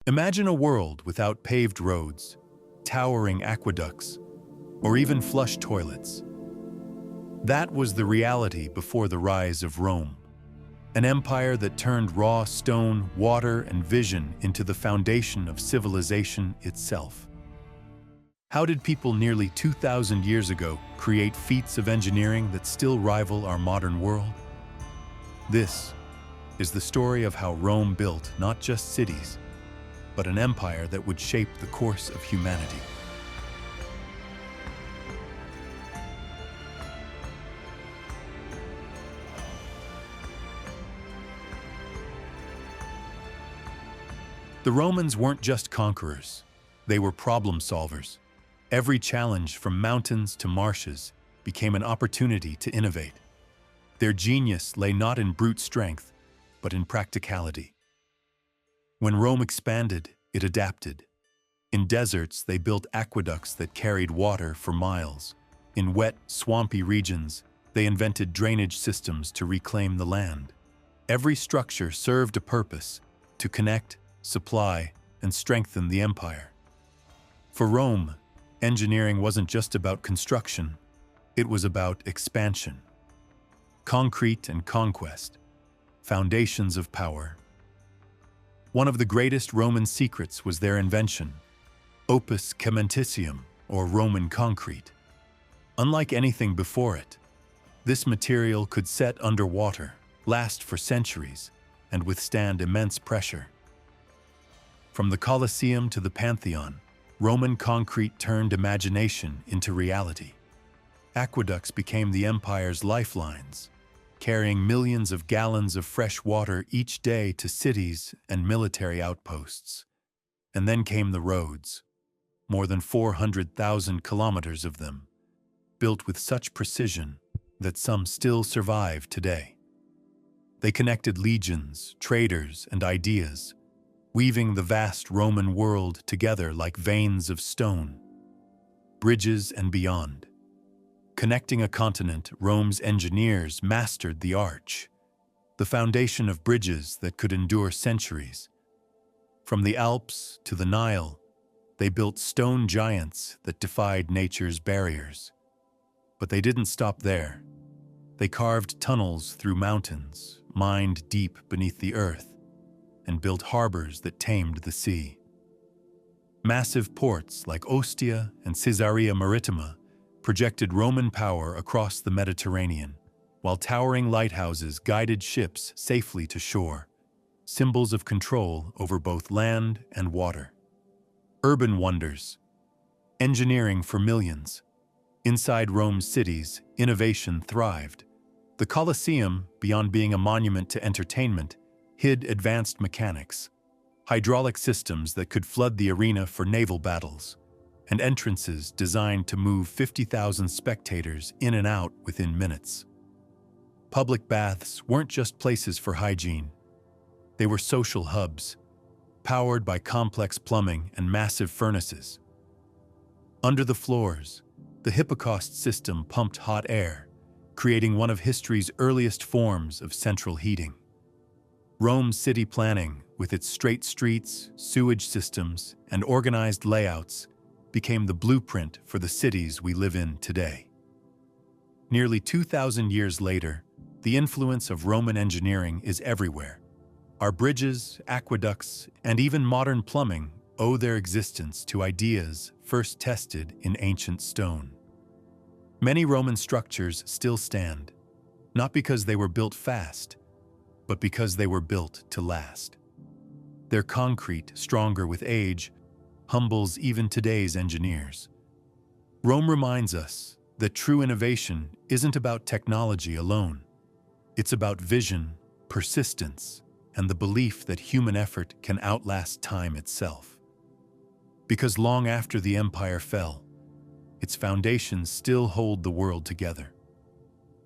Imagine a world without paved roads, towering aqueducts, or even flush toilets. That was the reality before the rise of Rome, an empire that turned raw stone, water, and vision into the foundation of civilization itself. How did people nearly 2,000 years ago create feats of engineering that still rival our modern world? This is the story of how Rome built not just cities, but an empire that would shape the course of humanity. The Romans weren't just conquerors, they were problem solvers. Every challenge, from mountains to marshes, became an opportunity to innovate. Their genius lay not in brute strength, but in practicality. When Rome expanded, it adapted. In deserts, they built aqueducts that carried water for miles. In wet, swampy regions, they invented drainage systems to reclaim the land. Every structure served a purpose: to connect, supply, and strengthen the empire. For Rome, engineering wasn't just about construction, it was about expansion. Concrete and conquest, foundations of power. One of the greatest Roman secrets was their invention, opus caementitium, or Roman concrete. Unlike anything before it, this material could set underwater, last for centuries, and withstand immense pressure. From the Colosseum to the Pantheon, Roman concrete turned imagination into reality. Aqueducts became the empire's lifelines, carrying millions of gallons of fresh water each day to cities and military outposts. And then came the roads, more than 400,000 kilometers of them, built with such precision that some still survive today. They connected legions, traders, and ideas, weaving the vast Roman world together like veins of stone. Bridges and beyond. Connecting a continent, Rome's engineers mastered the arch, the foundation of bridges that could endure centuries. From the Alps to the Nile, they built stone giants that defied nature's barriers. But they didn't stop there. They carved tunnels through mountains, mined deep beneath the earth, and built harbors that tamed the sea. Massive ports like Ostia and Caesarea Maritima projected Roman power across the Mediterranean, while towering lighthouses guided ships safely to shore, symbols of control over both land and water. Urban wonders, engineering for millions. Inside Rome's cities, innovation thrived. The Colosseum, beyond being a monument to entertainment, hid advanced mechanics, hydraulic systems that could flood the arena for naval battles, and entrances designed to move 50,000 spectators in and out within minutes. Public baths weren't just places for hygiene. They were social hubs, powered by complex plumbing and massive furnaces. Under the floors, the hypocaust system pumped hot air, creating one of history's earliest forms of central heating. Rome's city planning, with its straight streets, sewage systems, and organized layouts, became the blueprint for the cities we live in today. Nearly 2,000 years later, the influence of Roman engineering is everywhere. Our bridges, aqueducts, and even modern plumbing owe their existence to ideas first tested in ancient stone. Many Roman structures still stand, not because they were built fast, but because they were built to last. Their concrete, stronger with age, humbles even today's engineers. Rome reminds us that true innovation isn't about technology alone. It's about vision, persistence, and the belief that human effort can outlast time itself. Because long after the empire fell, its foundations still hold the world together.